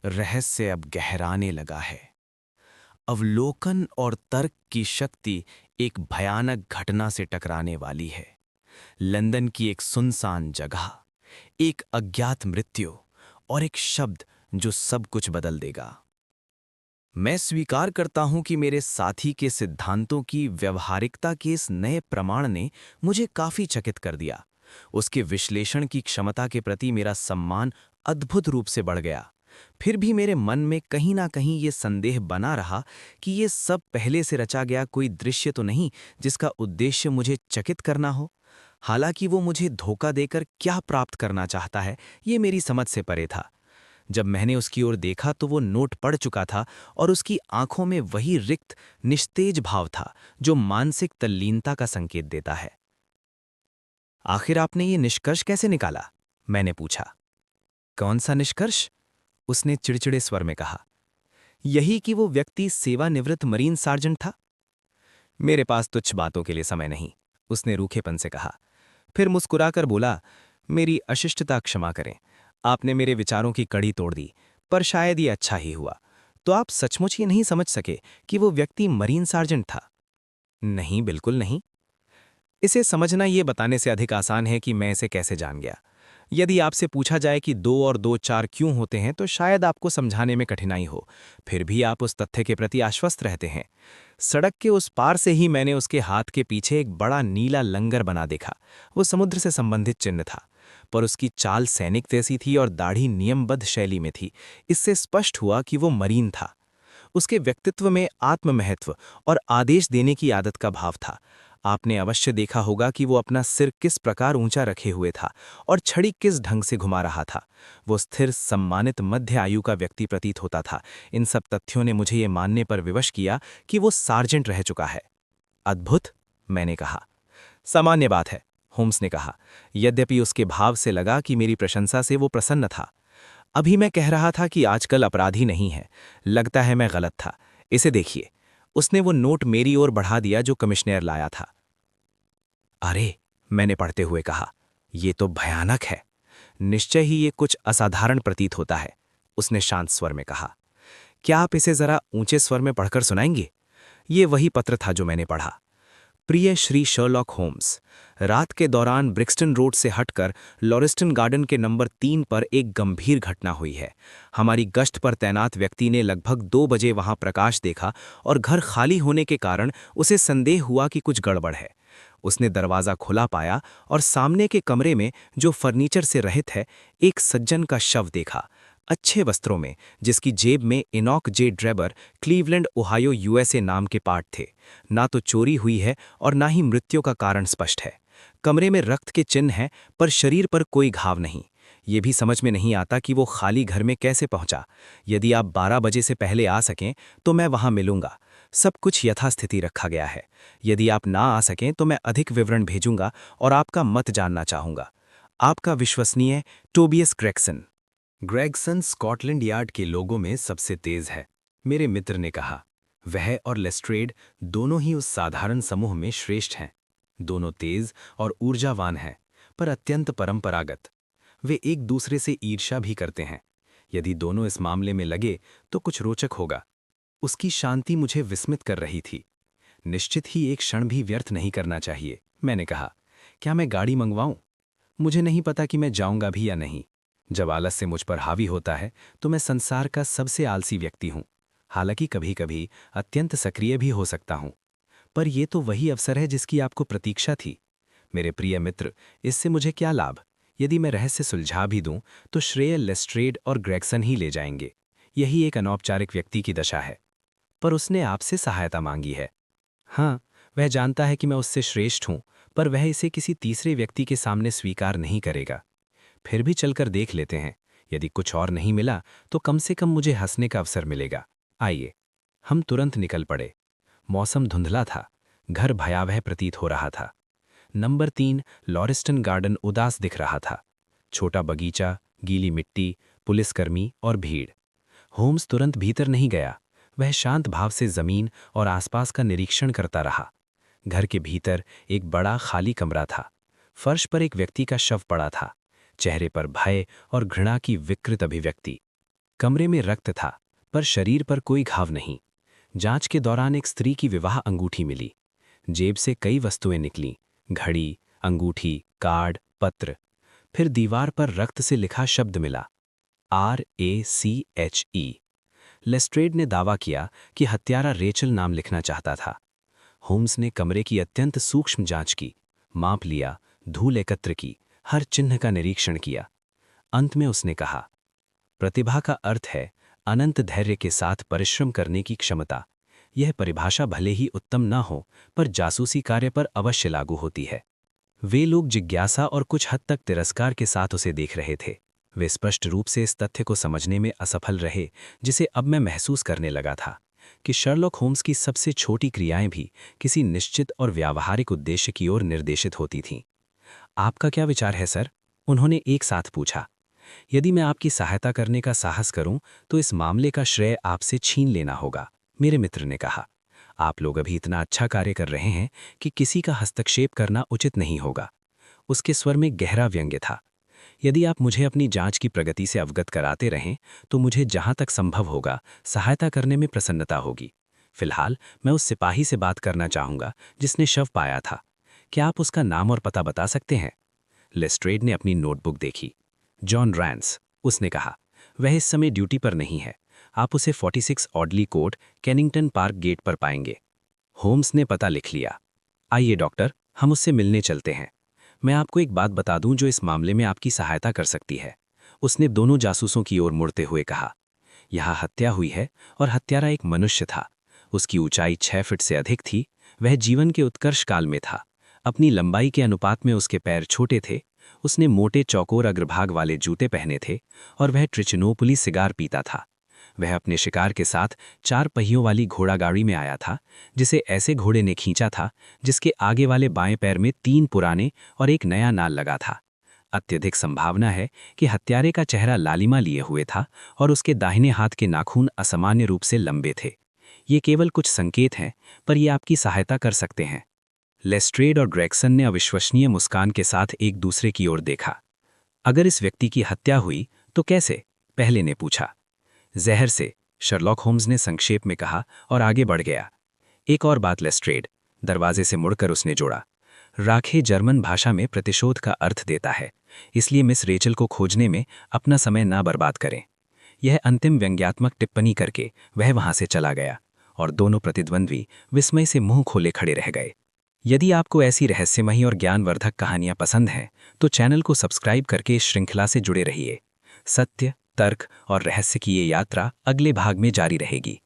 रहस्य अब गहराने लगा है। अवलोकन और तर्क की शक्ति एक भयानक घटना से टकराने वाली है। लंदन की एक सुनसान जगह, एक अज्ञात मृत्यु और एक शब्द जो सब कुछ बदल देगा। मैं स्वीकार करता हूं कि मेरे साथी के सिद्धांतों की व्यवहारिकता के इस नए प्रमाण ने मुझे काफी चकित कर दिया। उसके विश्लेषण की क्षमता के प्रति मेरा सम्मान अद्भुत रूप से बढ़ गया। फिर भी मेरे मन में कहीं ना कहीं ये संदेह बना रहा कि ये सब पहले से रचा गया कोई दृश्य तो नहीं जिसका उद्देश्य मुझे चकित करना हो। हालांकि वो मुझे धोखा देकर क्या प्राप्त करना चाहता है, ये मेरी समझ से परे था। जब मैंने उसकी ओर देखा तो वो नोट पढ़ चुका था और उसकी आंखों में वही रिक्त, निस्तेज भाव था जो मानसिक तल्लीनता का संकेत देता है। आखिर आपने ये निष्कर्ष कैसे निकाला? मैंने पूछा। कौन सा निष्कर्ष? उसने चिड़चिड़े स्वर में कहा। यही कि वो व्यक्ति सेवानिवृत्त मरीन सार्जेंट था। मेरे पास तुच्छ बातों के लिए समय नहीं, उसने रूखेपन से कहा। फिर मुस्कुराकर बोला, मेरी अशिष्टता क्षमा करें, आपने मेरे विचारों की कड़ी तोड़ दी, पर शायद ये अच्छा ही हुआ। तो आप सचमुच ये नहीं समझ सके कि वो व्यक्ति मरीन सार्जेंट था? नहीं, बिल्कुल नहीं। इसे समझना ये बताने से अधिक आसान है कि मैं इसे कैसे जान गया। यदि आपसे पूछा जाए कि 2 और 2 4 क्यों होते हैं तो शायद आपको समझाने में कठिनाई हो। फिर भी आप उस तथ्य के प्रति आश्वस्त रहते हैं। सड़क के उस पार से ही मैंने उसके हाथ के पीछे एक बड़ा नीला लंगर बना देखा। वो समुद्र से संबंधित चिन्ह था, पर उसकी चाल सैनिक जैसी थी और दाढ़ी नियमबद्ध शैली में थी। इससे स्पष्ट हुआ कि वो मरीन था। उसके व्यक्तित्व में आत्ममहत्व और आदेश देने की आदत का भाव था। आपने अवश्य देखा होगा कि वो अपना सिर किस प्रकार ऊंचा रखे हुए था और छड़ी किस ढंग से घुमा रहा था। वो स्थिर, सम्मानित मध्य आयु का व्यक्ति प्रतीत होता था। इन सब तथ्यों ने मुझे ये मानने पर विवश किया कि वो सार्जेंट रह चुका है। अद्भुत, मैंने कहा। सामान्य बात है, होम्स ने कहा। यद्यपि उसके भाव से लगा कि मेरी प्रशंसा से वो प्रसन्न था। अभी मैं कह रहा था कि आजकल अपराधी नहीं है। लगता है मैं गलत था। इसे देखिए। उसने वो नोट मेरी ओर बढ़ा दिया जो कमिश्नर लाया था। अरे, मैंने पढ़ते हुए कहा, ये तो भयानक है। निश्चय ही ये कुछ असाधारण प्रतीत होता है, उसने शांत स्वर में कहा। क्या आप इसे जरा ऊंचे स्वर में पढ़कर सुनाएंगे? ये वही पत्र था जो मैंने पढ़ा। प्रिय श्री शर्लॉक होम्स, रात के दौरान ब्रिक्सटन रोड से हटकर लॉरेस्टन गार्डन के नंबर 3 पर एक गंभीर घटना हुई है। हमारी गश्त पर तैनात व्यक्ति ने लगभग 2 बजे वहां प्रकाश देखा और घर खाली होने के कारण उसे संदेह हुआ कि कुछ गड़बड़ है। उसने दरवाज़ा खुला पाया और सामने के कमरे में, जो फर्नीचर से रहित है, एक सज्जन का शव देखा, अच्छे वस्त्रों में, जिसकी जेब में इनॉक जे ड्रेबर, क्लीवलैंड, ओहायो, यूएसए नाम के पाठ थे। ना तो चोरी हुई है और ना ही मृत्यु का कारण स्पष्ट है। कमरे में रक्त के चिन्ह हैं, पर शरीर पर कोई घाव नहीं। ये भी समझ में नहीं आता कि वो खाली घर में कैसे पहुंचा। यदि आप 12 बजे से पहले आ सकें तो मैं वहां मिलूंगा। सब कुछ यथास्थिति रखा गया है। यदि आप ना आ सकें तो मैं अधिक विवरण भेजूंगा और आपका मत जानना चाहूंगा। आपका विश्वसनीय Tobias Gregson. Gregson Scotland yard के लोगों में सबसे तेज है, मेरे मित्र ने कहा। वह और लेस्ट्रेड दोनों ही उस साधारण समूह में श्रेष्ठ हैं। दोनों तेज और ऊर्जावान हैं, पर अत्यंत परंपरागत। वे एक दूसरे से ईर्ष्या भी करते हैं। यदि दोनों इस मामले में लगे तो कुछ रोचक होगा। उसकी शांति मुझे विस्मित कर रही थी। निश्चित ही एक क्षण भी व्यर्थ नहीं करना चाहिए, मैंने कहा। क्या मैं गाड़ी मंगवाऊं? मुझे नहीं पता कि मैं जाऊंगा भी या नहीं। जब आलस्य मुझ पर हावी होता है तो मैं संसार का सबसे आलसी व्यक्ति हूं। हालांकि कभी कभी अत्यंत सक्रिय भी हो सकता हूं। पर यह तो वही अवसर है जिसकी आपको प्रतीक्षा थी। मेरे प्रिय मित्र, इससे मुझे क्या लाभ? यदि मैं रहस्य सुलझा भी दूं तो श्रेय लेस्ट्रेड और ग्रेगसन ही ले जाएंगे। यही एक अनौपचारिक व्यक्ति की दशा है। पर उसने आपसे सहायता मांगी है। हाँ, वह जानता है कि मैं उससे श्रेष्ठ हूं, पर वह इसे किसी तीसरे व्यक्ति के सामने स्वीकार नहीं करेगा। फिर भी चलकर देख लेते हैं। यदि कुछ और नहीं मिला तो कम से कम मुझे हंसने का अवसर मिलेगा। आइए। हम तुरंत निकल पड़े। मौसम धुंधला था। घर भयावह प्रतीत हो रहा था। नंबर 3 लॉरेस्टन गार्डन उदास दिख रहा था। छोटा बगीचा, गीली मिट्टी, पुलिसकर्मी और भीड़। होम्स तुरंत भीतर नहीं गया। वह शांत भाव से जमीन और आसपास का निरीक्षण करता रहा। घर के भीतर एक बड़ा खाली कमरा था। फर्श पर एक व्यक्ति का शव पड़ा था, चेहरे पर भय और घृणा की विकृत अभिव्यक्ति। कमरे में रक्त था, पर शरीर पर कोई घाव नहीं। जांच के दौरान एक स्त्री की विवाह अंगूठी मिली। जेब से कई वस्तुएं निकलीं, घड़ी, अंगूठी, कार्ड, पत्र। फिर दीवार पर रक्त से लिखा शब्द मिला, RACHE। लेस्ट्रेड ने दावा किया कि हत्यारा रेचल नाम लिखना चाहता था। होम्स ने कमरे की अत्यंत सूक्ष्म जांच की, माप लिया, धूल एकत्र की, हर चिन्ह का निरीक्षण किया। अंत में उसने कहा, प्रतिभा का अर्थ है अनंत धैर्य के साथ परिश्रम करने की क्षमता। यह परिभाषा भले ही उत्तम न हो, पर जासूसी कार्य पर अवश्य लागू होती है। वे लोग जिज्ञासा और कुछ हद तक तिरस्कार के साथ उसे देख रहे थे। वे स्पष्ट रूप से इस तथ्य को समझने में असफल रहे, जिसे अब मैं महसूस करने लगा था, कि शर्लॉक होम्स की सबसे छोटी क्रियाएं भी किसी निश्चित और व्यावहारिक उद्देश्य की ओर निर्देशित होती थीं। आपका क्या विचार है, सर? उन्होंने एक साथ पूछा। यदि मैं आपकी सहायता करने का साहस करूं, तो इस मामले का श्रेय आपसे छीन लेना होगा, मेरे मित्र ने कहा। आप लोग अभी इतना अच्छा कार्य कर रहे हैं कि किसी का हस्तक्षेप करना उचित नहीं होगा। उसके स्वर में गहरा व्यंग्य था। यदि आप मुझे अपनी जांच की प्रगति से अवगत कराते रहें, तो मुझे जहां तक संभव होगा सहायता करने में प्रसन्नता होगी। फिलहाल मैं उस सिपाही से बात करना चाहूंगा जिसने शव पाया था। क्या आप उसका नाम और पता बता सकते हैं? लेस्ट्रेड ने अपनी नोटबुक देखी। जॉन रैंस, उसने कहा। वह इस समय ड्यूटी पर नहीं है। आप उसे 46 Audley Court, Kennington Park Gate पर पाएंगे। होम्स ने पता लिख लिया। आइए डॉक्टर, हम उससे मिलने चलते हैं। मैं आपको एक बात बता दूं जो इस मामले में आपकी सहायता कर सकती है, उसने दोनों जासूसों की ओर मुड़ते हुए कहा। यहाँ हत्या हुई है और हत्यारा एक मनुष्य था। उसकी ऊंचाई 6 फीट से अधिक थी। वह जीवन के उत्कर्ष काल में था। अपनी लंबाई के अनुपात में उसके पैर छोटे थे। उसने मोटे चौकोर अग्रभाग वाले जूते पहने थे और वह ट्रिचनोपोली सिगार पीता था। वह अपने शिकार के साथ 4 पहियों वाली घोड़ागाड़ी में आया था, जिसे ऐसे घोड़े ने खींचा था जिसके आगे वाले बाएं पैर में 3 पुराने और एक नया नाल लगा था। अत्यधिक संभावना है कि हत्यारे का चेहरा लालिमा लिए हुए था और उसके दाहिने हाथ के नाखून असामान्य रूप से लंबे थे। ये केवल कुछ संकेत हैं, पर ये आपकी सहायता कर सकते हैं। लेस्ट्रेड और ग्रेगसन ने अविश्वसनीय मुस्कान के साथ एक दूसरे की ओर देखा। अगर इस व्यक्ति की हत्या हुई तो कैसे? पहले ने पूछा। जहर से, शर्लॉक होम्स ने संक्षेप में कहा और आगे बढ़ गया। एक और बात लेस्ट्रेड, दरवाजे से मुड़कर उसने जोड़ा। राखे जर्मन भाषा में प्रतिशोध का अर्थ देता है, इसलिए मिस रेचल को खोजने में अपना समय ना बर्बाद करें। यह अंतिम व्यंग्यात्मक टिप्पणी करके वह वहां से चला गया और दोनों प्रतिद्वंद्वी विस्मय से मुंह खोले खड़े रह गए। यदि आपको ऐसी रहस्यमयी और ज्ञानवर्धक कहानियां पसंद हैं, तो चैनल को सब्सक्राइब करके इस श्रृंखला से जुड़े रहिए। सत्य, तर्क और रहस्य की ये यात्रा अगले भाग में जारी रहेगी।